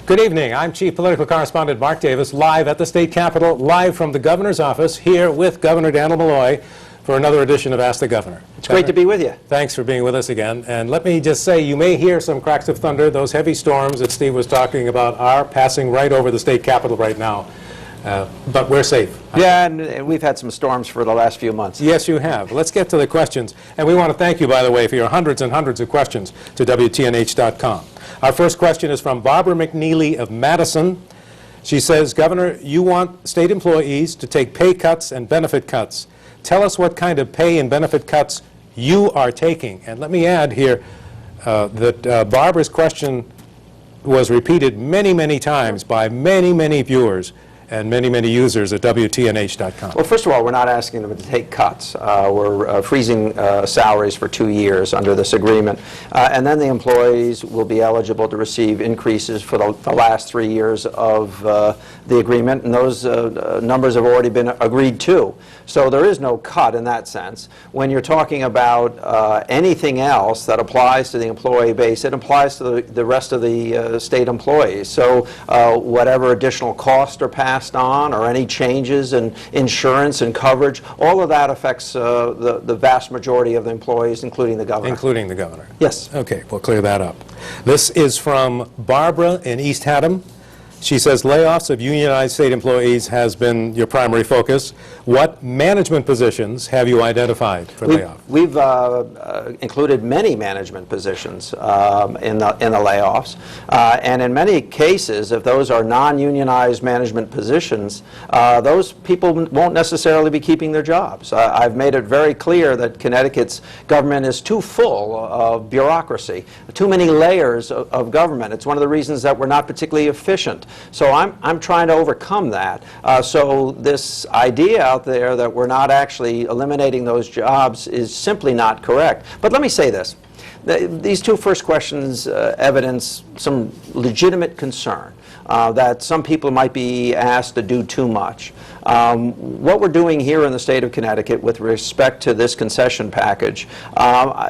Good evening. I'm Chief Political Correspondent Mark Davis, live at the State Capitol, live from the Governor's office, here with Governor Malloy for another edition of Ask the Governor. It's great to be with you. Thanks for being with us again. And let me just say, you may hear some cracks of thunder. Those heavy storms that Steve was talking about are passing right over the State Capitol right now. But we're safe. Yeah, and we've had some storms for the last few months. Yes, you have. Let's get to the questions. And we want to thank you, by the way, for your hundreds and hundreds of questions to WTNH.com. Our first question is from Barbara McNeely of Madison. She says, Governor, you want state employees to take pay cuts and benefit cuts. Tell us what kind of pay and benefit cuts you are taking. And let me add here that Barbara's question was repeated many, many times by many, many viewers and many, many users at WTNH.com. Well, first of all, we're not asking them to take cuts. We're freezing salaries for 2 years under this agreement. And then the employees will be eligible to receive increases for the last 3 years of the agreement, and those numbers have already been agreed to. So there is no cut in that sense. When you're talking about anything else that applies to the employee base, it applies to the rest of the state employees. So whatever additional costs are passed on, or any changes in insurance and coverage, all of that affects the vast majority of the employees, including the governor. Including the governor? Yes. Okay, we'll clear that up. This is from Barbara in East Haddam. She says, layoffs of unionized state employees has been your primary focus. What management positions have you identified for layoff? We've included many management positions in the layoffs. And in many cases, if those are non-unionized management positions, those people won't necessarily be keeping their jobs. I've made it very clear that Connecticut's government is too full of bureaucracy, too many layers of government. It's one of the reasons that we're not particularly efficient. So I'm trying to overcome that. So this idea out there that we're not actually eliminating those jobs is simply not correct. But let me say this. These two first questions evidence some legitimate concern that some people might be asked to do too much. What we're doing here in the state of Connecticut with respect to this concession package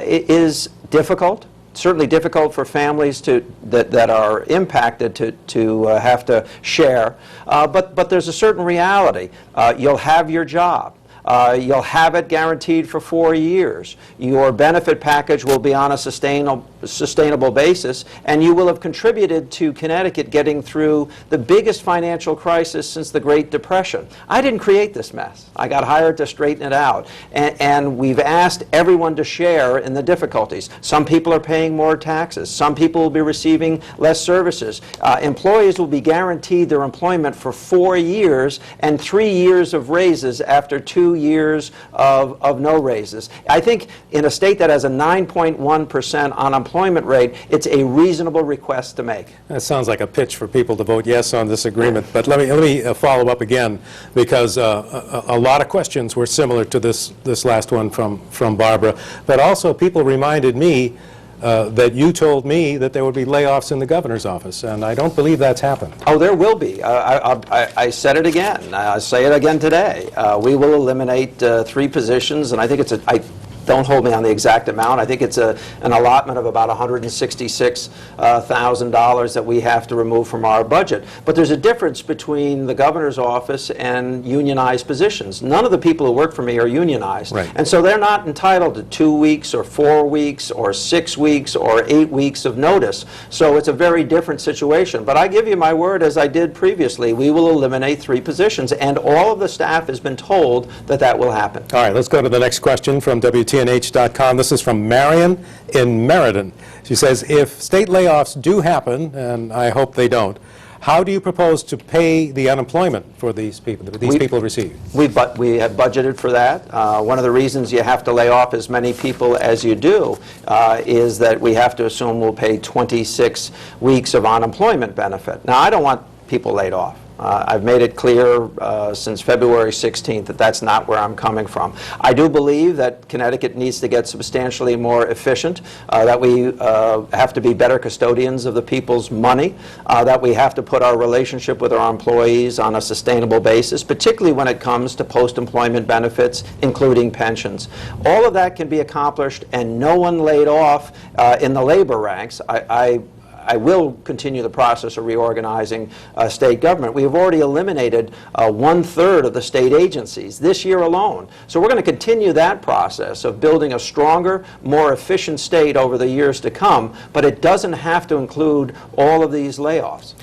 is difficult. Certainly difficult for families that are impacted to have to share, but there's a certain reality. You'll have your job. You'll have it guaranteed for 4 years. Your benefit package will be on a sustainable basis, and you will have contributed to Connecticut getting through the biggest financial crisis since the Great Depression. I didn't create this mess. I got hired to straighten it out. And we've asked everyone to share in the difficulties. Some people are paying more taxes. Some people will be receiving less services. Employees will be guaranteed their employment for 4 years and 3 years of raises after 2 years of no raises. I think in a state that has a 9.1% unemployment rate, it's a reasonable request to make. That sounds like a pitch for people to vote yes on this agreement. But let me follow up again, because a lot of questions were similar to this last one from Barbara. But also people reminded me that you told me that there would be layoffs in the governor's office, and I don't believe that's happened. Oh, there will be. I said it again. I'll say it again today. We will eliminate 3 positions, and I think don't hold me on the exact amount. I think it's an allotment of about $166,000 that we have to remove from our budget. But there's a difference between the governor's office and unionized positions. None of the people who work for me are unionized. Right. And so they're not entitled to 2 weeks or 4 weeks or 6 weeks or 8 weeks of notice. So it's a very different situation. But I give you my word, as I did previously, we will eliminate 3 positions. And all of the staff has been told that that will happen. All right, let's go to the next question from WTNH.com. This is from Marion in Meriden. She says, if state layoffs do happen, and I hope they don't, how do you propose to pay the unemployment for these people receive? We have budgeted for that. One of the reasons you have to lay off as many people as you do is that we have to assume we'll pay 26 weeks of unemployment benefit. Now, I don't want people laid off. I've made it clear since February 16th that that's not where I'm coming from. I do believe that Connecticut needs to get substantially more efficient, that we have to be better custodians of the people's money, that we have to put our relationship with our employees on a sustainable basis, particularly when it comes to post-employment benefits, including pensions. All of that can be accomplished and no one laid off in the labor ranks. I will continue the process of reorganizing state government. We have already eliminated 1/3 of the state agencies this year alone. So we're going to continue that process of building a stronger, more efficient state over the years to come, but it doesn't have to include all of these layoffs.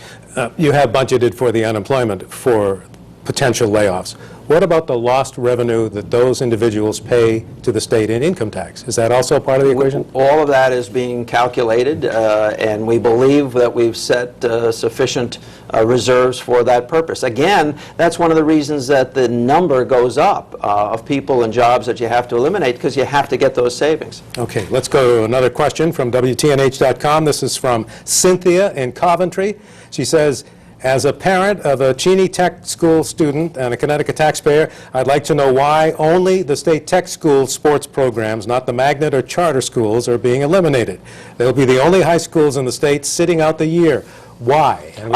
You have budgeted for the unemployment for potential layoffs. What about the lost revenue that those individuals pay to the state in income tax? Is that also part of the equation? All of that is being calculated, and we believe that we've set sufficient reserves for that purpose. Again, that's one of the reasons that the number goes up of people and jobs that you have to eliminate, because you have to get those savings. Okay, let's go to another question from WTNH.com. This is from Cynthia in Coventry. She says, as a parent of a Cheney Tech School student and a Connecticut taxpayer, I'd like to know why only the state tech school sports programs, not the magnet or charter schools, are being eliminated. They'll be the only high schools in the state sitting out the year. Why? And we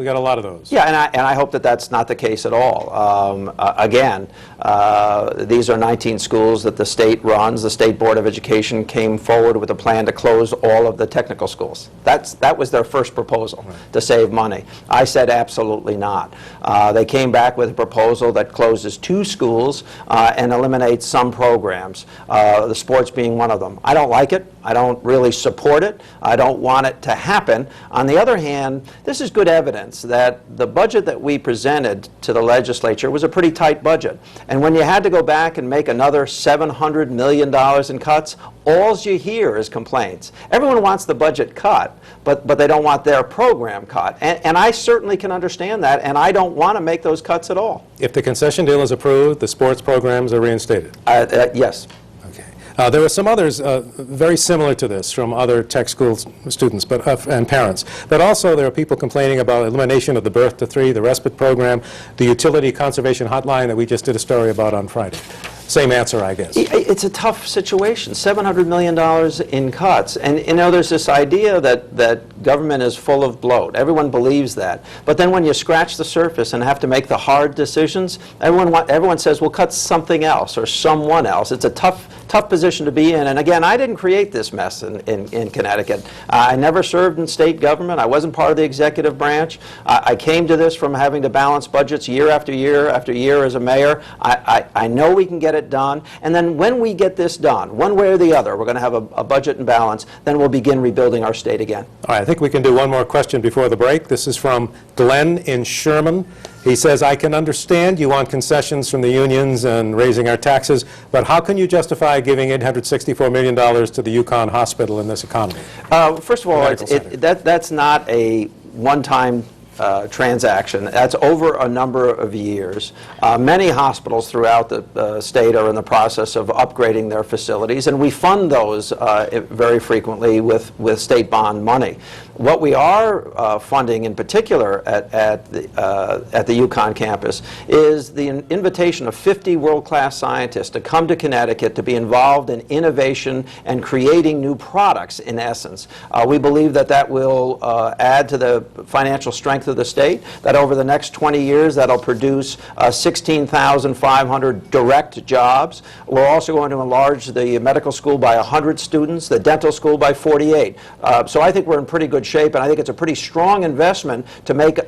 got a lot of those. Yeah, and I hope that that's not the case at all. Again, these are 19 schools that the state runs. The State Board of Education came forward with a plan to close all of the technical schools. That was their first proposal, to save money. I said absolutely not. They came back with a proposal that closes 2 schools and eliminates some programs, the sports being one of them. I don't like it. I don't really support it. I don't want it to happen. On the other hand, this is good evidence that the budget that we presented to the legislature was a pretty tight budget. And when you had to go back and make another $700 million in cuts, all you hear is complaints. Everyone wants the budget cut, but they don't want their program cut. And I certainly can understand that, and I don't want to make those cuts at all. If the concession deal is approved, the sports programs are reinstated? Yes. There were some others very similar to this from other tech school students and parents. But also there are people complaining about elimination of the Birth to 3, the respite program, the utility conservation hotline that we just did a story about on Friday. Same answer, I guess. It's a tough situation, $700 million in cuts. And you know, there's this idea that government is full of bloat. Everyone believes that. But then when you scratch the surface and have to make the hard decisions, everyone says, well, cut something else or someone else. It's a tough position to be in. And again, I didn't create this mess in Connecticut. I never served in state government. I wasn't part of the executive branch. I came to this from having to balance budgets year after year after year as a mayor. I know we can get it done. And then when we get this done, one way or the other, we're going to have a budget in balance, then we'll begin rebuilding our state again. All right, I think we can do one more question before the break. This is from Glenn in Sherman. He says, I can understand you want concessions from the unions and raising our taxes, but how can you justify giving $864 million to the UConn hospital in this economy? First of all, that's not a one-time transaction. That's over a number of years. Many hospitals throughout the state are in the process of upgrading their facilities, and we fund those very frequently with state bond money. What we are funding in particular at the UConn campus is the invitation of 50 world-class scientists to come to Connecticut to be involved in innovation and creating new products, in essence. We believe that will add to the financial strength of the state, that over the next 20 years that'll produce 16,500 direct jobs. We're also going to enlarge the medical school by 100 students, the dental school by 48. So I think we're in pretty good shape, and I think it's a pretty strong investment to make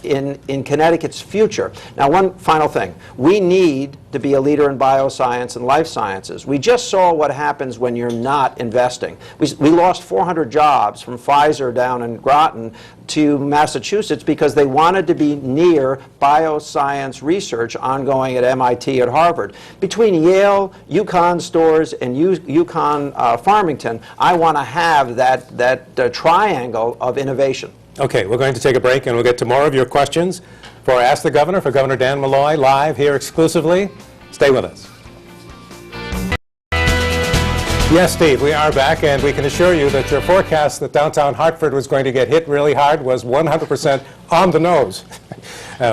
in Connecticut's future. Now, one final thing. We need to be a leader in bioscience and life sciences. We just saw what happens when you're not investing. We lost 400 jobs from Pfizer down in Groton to Massachusetts because they wanted to be near bioscience research ongoing at MIT at Harvard. Between Yale, UConn Stores, and UConn Farmington, I want to have that triangle of innovation. Okay, we're going to take a break, and we'll get to more of your questions for Ask the Governor, for Governor Dan Malloy, live here exclusively. Stay with us. Yes, Steve, we are back, and we can assure you that your forecast that downtown Hartford was going to get hit really hard was 100% on the nose.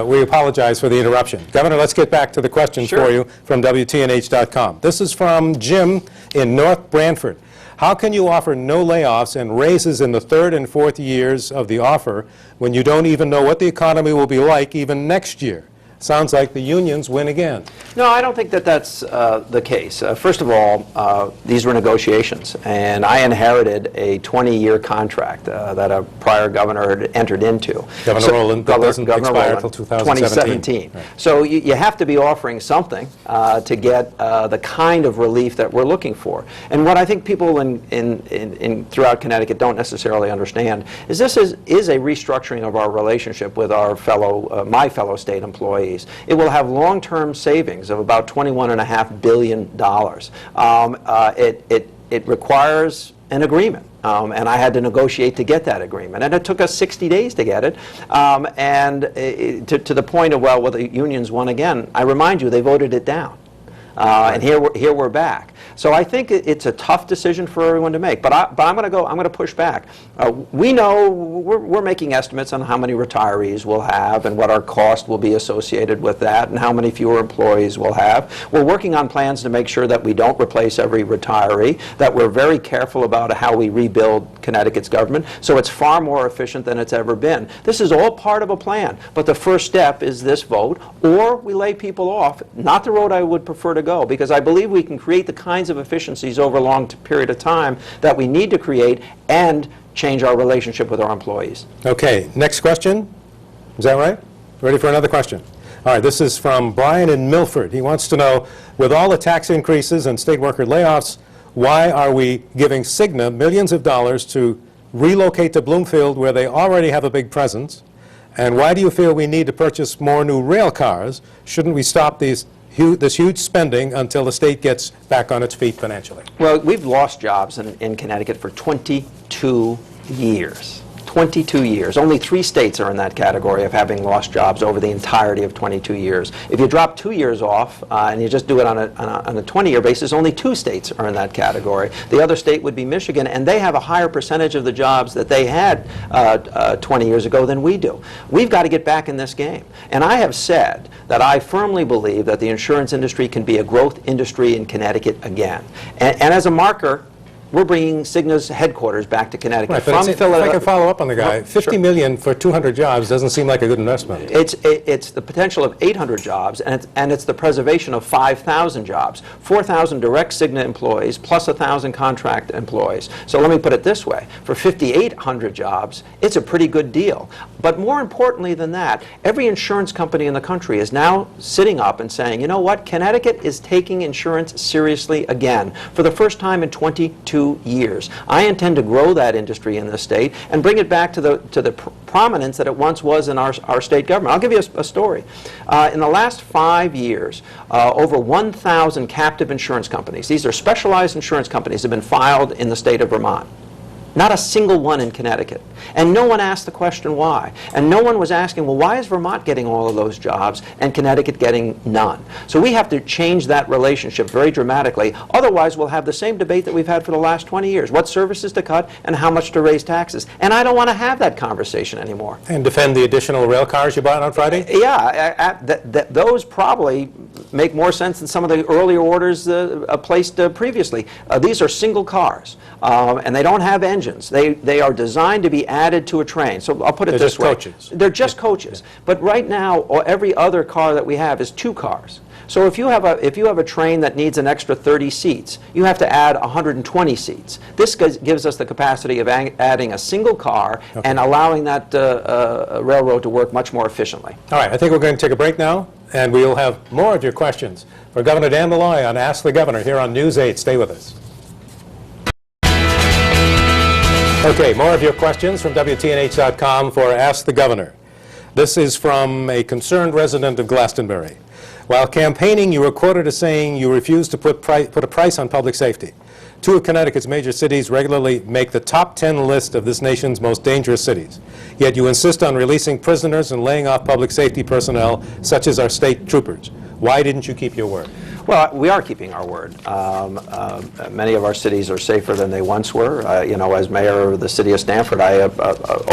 We apologize for the interruption. Governor, let's get back to the question for you from WTNH.com. This is from Jim in North Branford. How can you offer no layoffs and raises in the 3rd and 4th years of the offer when you don't even know what the economy will be like even next year? sounds like the unions win again. No, I don't think that that's the case. First of all, these were negotiations, and I inherited a 20-year contract that a prior governor had entered into. Governor Rowland, that doesn't expire until 2017. Right. So you have to be offering something to get the kind of relief that we're looking for. And what I think people throughout Connecticut don't necessarily understand is this is a restructuring of our relationship with our my fellow state employees. It will have long-term savings of about $21.5 billion. It requires an agreement. And I had to negotiate to get that agreement. And it took us 60 days to get it. To the point of, well, the unions won again, I remind you, they voted it down. And here we're back. So I think it's a tough decision for everyone to make. But I'm going to push back. We know we're making estimates on how many retirees we'll have and what our cost will be associated with that and how many fewer employees we'll have. We're working on plans to make sure that we don't replace every retiree, that we're very careful about how we rebuild Connecticut's government so it's far more efficient than it's ever been. This is all part of a plan. But the first step is this vote, or we lay people off, not the road I would prefer to go, because I believe we can create the kinds of efficiencies over a long period of time that we need to create and change our relationship with our employees. Okay, next question. Is that right? Ready for another question? All right, this is from Brian in Milford. He wants to know, with all the tax increases and state worker layoffs, why are we giving Cigna millions of dollars to relocate to Bloomfield where they already have a big presence? And why do you feel we need to purchase more new rail cars? Shouldn't we stop this huge spending until the state gets back on its feet financially? Well, we've lost jobs in Connecticut for 22 years. 22 years. Only 3 states are in that category of having lost jobs over the entirety of 22 years. If you drop 2 years off and you just do it on a 20-year basis, only 2 states are in that category. The other state would be Michigan, and they have a higher percentage of the jobs that they had 20 years ago than we do. We've got to get back in this game. And I have said that I firmly believe that the insurance industry can be a growth industry in Connecticut again. And as a marker, we're bringing Cigna's headquarters back to Connecticut. Right, but if I can follow up on the guy, $50 million for 200 jobs doesn't seem like a good investment. It's the potential of 800 jobs, and it's the preservation of 5,000 jobs. 4,000 direct Cigna employees plus 1,000 contract employees. So let me put it this way. For 5,800 jobs, it's a pretty good deal. But more importantly than that, every insurance company in the country is now sitting up and saying, you know what, Connecticut is taking insurance seriously again for the first time in 22 years. I intend to grow that industry in this state and bring it back to the prominence that it once was in our state government. I'll give you a story. In the last 5 years, over 1,000 captive insurance companies, these are specialized insurance companies, have been filed in the state of Vermont. Not a single one in Connecticut. And no one asked the question why. And no one was asking, well, why is Vermont getting all of those jobs and Connecticut getting none? So we have to change that relationship very dramatically. Otherwise, we'll have the same debate that we've had for the last 20 years. What services to cut and how much to raise taxes. And I don't want to have that conversation anymore. And defend the additional rail cars you bought on Friday? Yeah, those probably make more sense than some of the earlier orders placed previously. These are single cars, and they don't have engines. They are designed to be added to a train. So I'll put it this way. They're just coaches. But right now, every other car that we have is 2 cars. So if you have a train that needs an extra 30 seats, you have to add 120 seats. This gives us the capacity of adding a single car and allowing that railroad to work much more efficiently. All right, I think we're going to take a break now, and we'll have more of your questions for Governor Dan Malloy on Ask the Governor here on News 8. Stay with us. Okay, more of your questions from WTNH.com for Ask the Governor. This is from a concerned resident of Glastonbury. While campaigning, you were quoted as saying you refuse to put a price on public safety. 2 of Connecticut's major cities regularly make the top 10 list of this nation's most dangerous cities. Yet you insist on releasing prisoners and laying off public safety personnel, such as our state troopers. Why didn't you keep your word? Well, we are keeping our word. Many of our cities are safer than they once were. You know, as mayor of the city of Stamford, I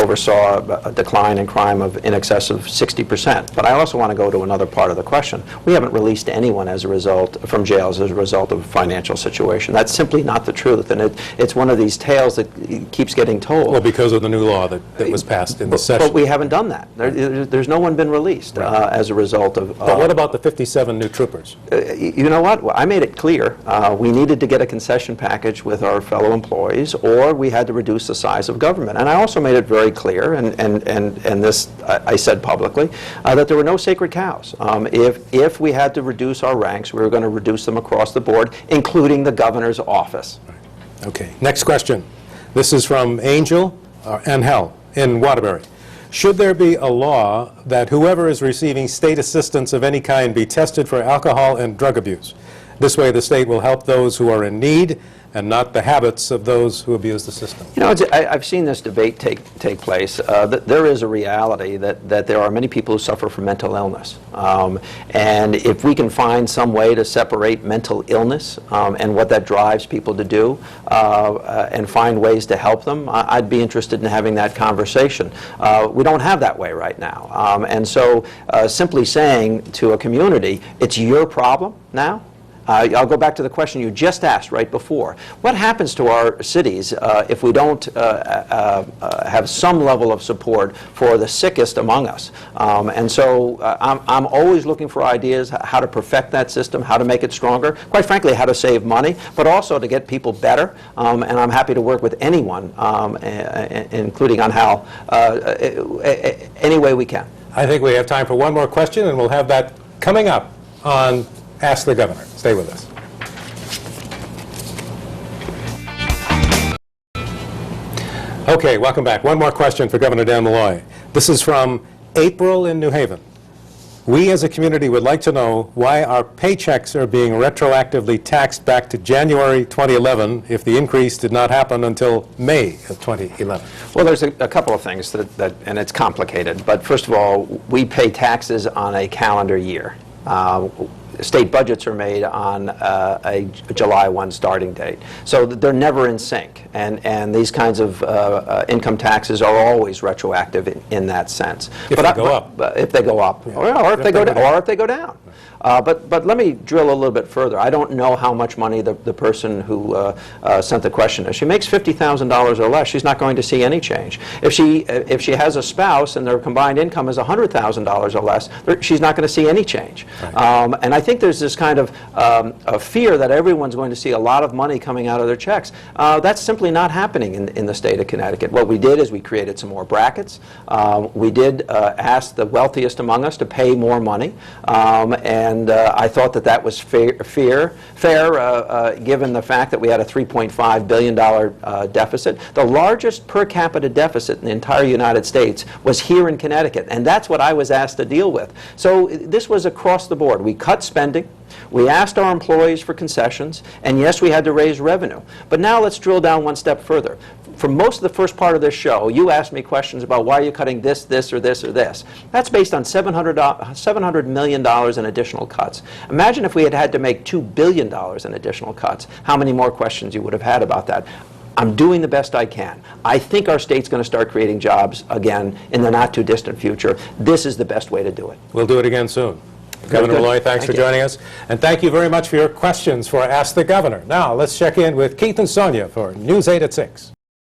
oversaw a decline in crime of in excess of 60%. But I also want to go to another part of the question. We haven't released anyone as a result from jails as a result of a financial situation. That's simply not the truth, and it's one of these tales that keeps getting told. Well, because of the new law that was passed in the session. But we haven't done that. There's no one been released as a result of... But what about the 57 new troopers? You know what? Well, I made it clear. We needed to get a concession package with our fellow employees, or we had to reduce the size of government. And I also made it very clear, and this I said publicly, that there were no sacred cows. If we had to reduce our ranks, we were going to reduce them across the board, including the governor's office. Okay. Next question. This is from Angel and Hell in Waterbury. Should there be a law that whoever is receiving state assistance of any kind be tested for alcohol and drug abuse? This way the state will help those who are in need and not the habits of those who abuse the system. You know, I've seen this debate take place. There is a reality that there are many people who suffer from mental illness. And if we can find some way to separate mental illness and what that drives people to do and find ways to help them, I'd be interested in having that conversation. We don't have that way right now. And so simply saying to a community, it's your problem now, I'll go back to the question you just asked right before. What happens to our cities if we don't have some level of support for the sickest among us? And so I'm always looking for ideas how to perfect that system, how to make it stronger, quite frankly, how to save money, but also to get people better. And I'm happy to work with anyone, including on how, any way we can. I think we have time for one more question, and we'll have that coming up on Ask the Governor. Stay with us. Okay, welcome back. One more question for Governor Dan Malloy. This is from April in New Haven. We as a community would like to know why our paychecks are being retroactively taxed back to January 2011 if the increase did not happen until May of 2011. Well, there's a couple of things and it's complicated. But first of all, we pay taxes on a calendar year. State budgets are made on a July 1 starting date. So they're never in sync. And these kinds of income taxes are always retroactive in that sense. If they go up. If they go up. Yeah. Or if they go down. But let me drill a little bit further. I don't know how much money the person who sent the question is. She makes $50,000 or less, she's not going to see any change. If she has a spouse and their combined income is $100,000 or less, she's not going to see any change. Right. And I think there's this kind of a fear that everyone's going to see a lot of money coming out of their checks. That's simply not happening in the state of Connecticut. What we did is we created some more brackets. We did ask the wealthiest among us to pay more money. And I thought that was fair, given the fact that we had a $3.5 billion deficit. The largest per capita deficit in the entire United States was here in Connecticut, and that's what I was asked to deal with. So this was across the board. We cut spending. We asked our employees for concessions, and yes, we had to raise revenue. But now let's drill down one step further. For most of the first part of this show, you asked me questions about why are you cutting this, this, or this, or this. That's based on $700 million in additional cuts. Imagine if we had to make $2 billion in additional cuts. How many more questions you would have had about that? I'm doing the best I can. I think our state's going to start creating jobs again in the not-too-distant future. This is the best way to do it. We'll do it again soon. Governor Malloy, thanks for joining us. And thank you very much for your questions for Ask the Governor. Now, let's check in with Keith and Sonia for News 8 at 6.